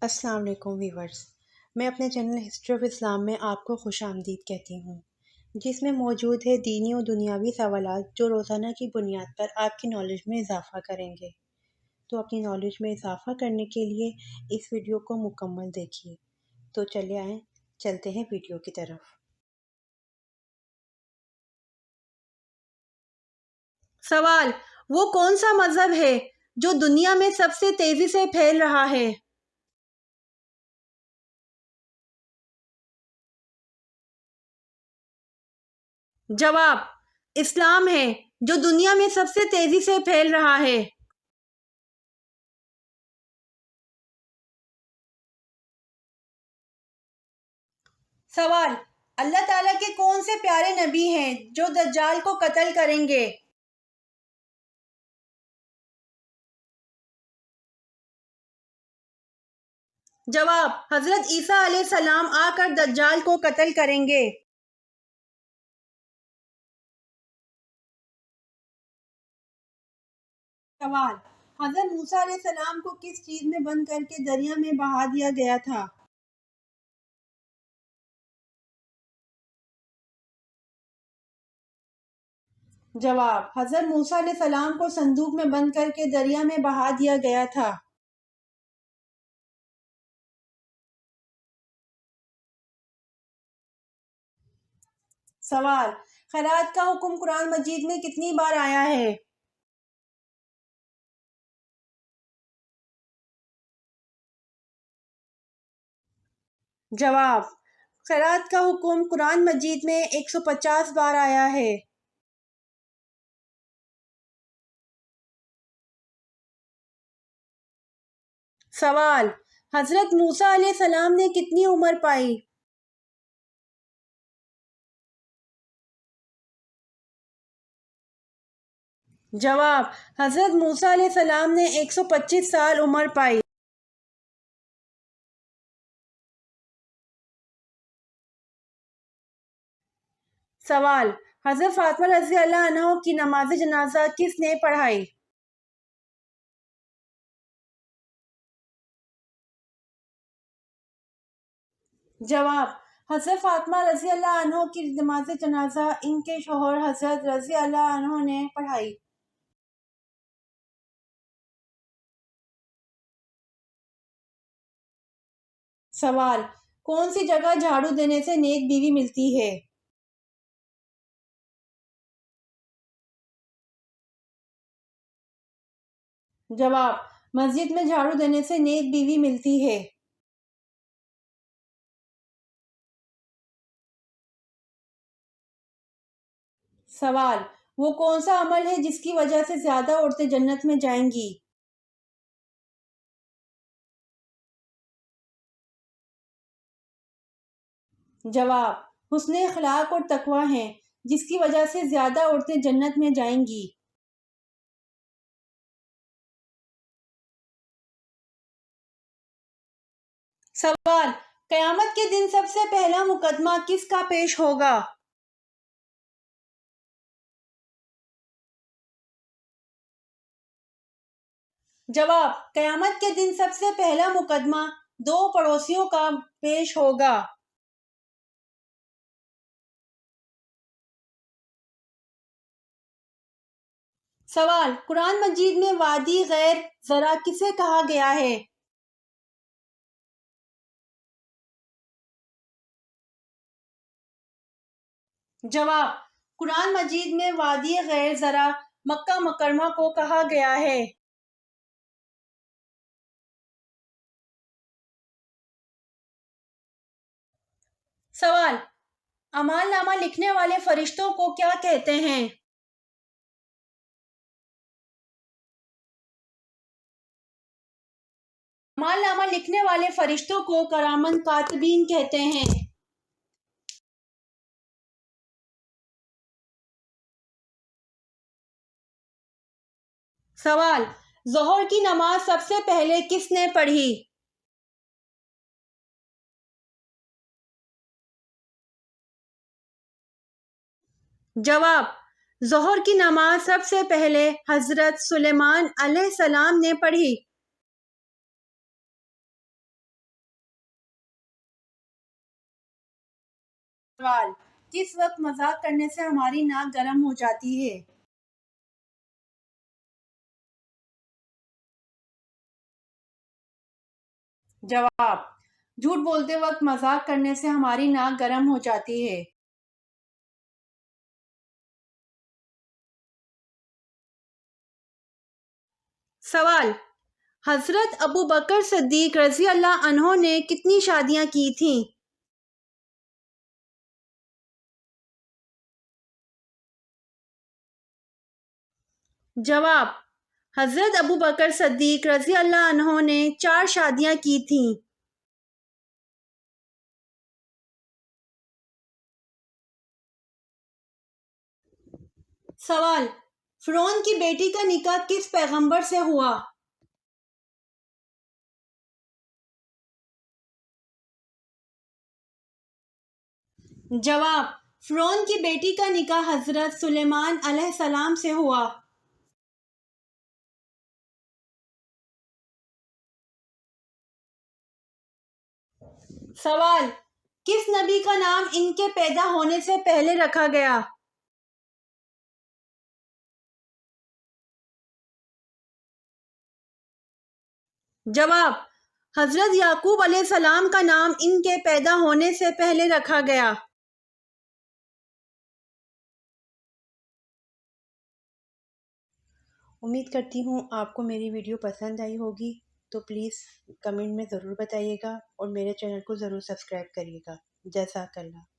السلام علیکم ویورز، میں اپنے چینل ہسٹری آف اسلام میں آپ کو خوش آمدید کہتی ہوں، جس میں موجود ہے دینی و دنیاوی سوالات جو روزانہ کی بنیاد پر آپ کی نالج میں اضافہ کریں گے۔ تو اپنی نالج میں اضافہ کرنے کے لیے اس ویڈیو کو مکمل دیکھیے۔ تو چلے آئیں، چلتے ہیں ویڈیو کی طرف۔ سوال: وہ کون سا مذہب ہے جو دنیا میں سب سے تیزی سے پھیل رہا ہے؟ جواب: اسلام ہے، جو دنیا میں سب سے تیزی سے پھیل رہا ہے۔ سوال: اللہ تعالیٰ کے کون سے پیارے نبی ہیں جو دجال کو قتل کریں گے؟ جواب: حضرت عیسیٰ علیہ السلام آ کر دجال کو قتل کریں گے۔ سوال: حضرت موسیٰ علیہ السلام کو کس چیز میں بند کر کے دریا میں بہا دیا گیا تھا؟ جواب: حضرت موسیٰ علیہ السلام کو صندوق میں بند کر کے دریا میں بہا دیا گیا تھا۔ سوال: خیرات کا حکم قرآن مجید میں کتنی بار آیا ہے؟ جواب: خیرات کا حکم قرآن مجید میں 150 بار آیا ہے۔ سوال: حضرت موسیٰ علیہ السلام نے کتنی عمر پائی؟ جواب: حضرت موسیٰ علیہ السلام نے 125 سال عمر پائی۔ سوال: حضرت فاطمہ رضی اللہ عنہ کی نماز جنازہ کس نے پڑھائی؟ جواب: حضرت فاطمہ رضی اللہ عنہ کی نماز جنازہ ان کے شوہر حضرت رضی اللہ عنہ نے پڑھائی۔ سوال: کون سی جگہ جھاڑو دینے سے نیک بیوی ملتی ہے؟ جواب: مسجد میں جھاڑو دینے سے نیک بیوی ملتی ہے۔ سوال: وہ کون سا عمل ہے جس کی وجہ سے زیادہ عورتیں جنت میں جائیں گی؟ جواب: حسن اخلاق اور تقوی ہیں، جس کی وجہ سے زیادہ عورتیں جنت میں جائیں گی۔ سوال: قیامت کے دن سب سے پہلا مقدمہ کس کا پیش ہوگا؟ جواب: قیامت کے دن سب سے پہلا مقدمہ دو پڑوسیوں کا پیش ہوگا۔ سوال: قرآن مجید میں وادی غیر زرع کسے کہا گیا ہے؟ جواب: قرآن مجید میں وادی غیر زرع مکہ مکرمہ کو کہا گیا ہے۔ سوال: اعمال نامہ لکھنے والے فرشتوں کو کیا کہتے ہیں؟ اعمال نامہ لکھنے والے فرشتوں کو کرامن کاتبین کہتے ہیں۔ سوال: ظہر کی نماز سب سے پہلے کس نے پڑھی؟ جواب: ظہر کی نماز سب سے پہلے حضرت سلیمان علیہ السلام نے پڑھی۔ سوال: کس وقت مذاق کرنے سے ہماری ناک گرم ہو جاتی ہے؟ جواب: جھوٹ بولتے وقت مذاق کرنے سے ہماری ناک گرم ہو جاتی ہے۔ سوال: حضرت ابوبکر صدیق رضی اللہ عنہ نے کتنی شادیاں کی تھیں؟ جواب: حضرت ابوبکر صدیق رضی اللہ عنہ نے 4 شادیاں کی تھیں۔ سوال: فرعون کی بیٹی کا نکاح کس پیغمبر سے ہوا؟ جواب: فرعون کی بیٹی کا نکاح حضرت سلیمان علیہ السلام سے ہوا۔ سوال: کس نبی کا نام ان کے پیدا ہونے سے پہلے رکھا گیا؟ جواب: حضرت یعقوب علیہ السلام کا نام ان کے پیدا ہونے سے پہلے رکھا گیا۔ امید کرتی ہوں آپ کو میری ویڈیو پسند آئی ہوگی، تو پلیز کمنٹ میں ضرور بتائیے گا اور میرے چینل کو ضرور سبسکرائب کریے گا۔ جزاک اللہ۔